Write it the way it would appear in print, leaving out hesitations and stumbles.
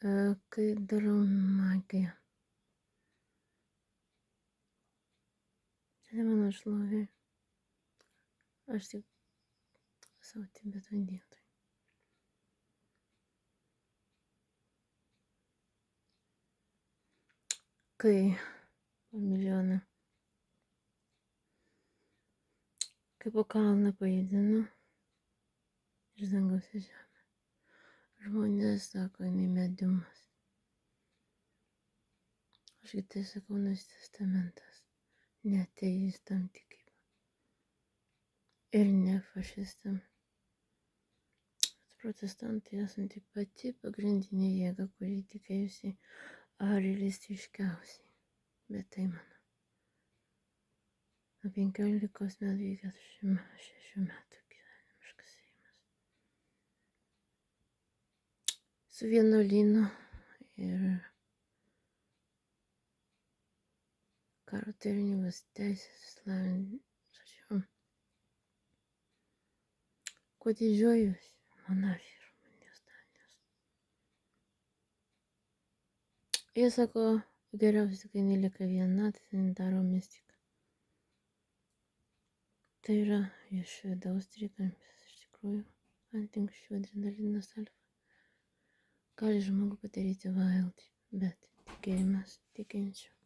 Kai darau magiją. Čia ne mano šlovė. Aš tik savo Tibeto dietoj. Kai milijoną. Kai po kalną pajudinu iš dangaus į žemę. Žmonės sako, jinai mediumas. Aš kitai sakau, Naujas testamentas. Ne ateistam tikyba. Ir ne fašistam. Protestantai esant tik pati pagrindinė jėga, kuri tikėjusi realistiškiausiai. Bet tai mano. Nuo 15 metų iki 46 metų gyvenimiškas ėjimas. Su vienuolynu ir karo tarnybos teisės žodžiu. Kuo didžiuojuosi, monarchija ir Rumunijos Danijos. Jie sako, geriausia, kai nelieka viena, tai daro mistika. Tai yra iš vidaus trikampis, iš tikrųjų, antinksčių adrenalinas alfa. Gali žmogų padaryti valdį, bet tikėjimas tikinčių.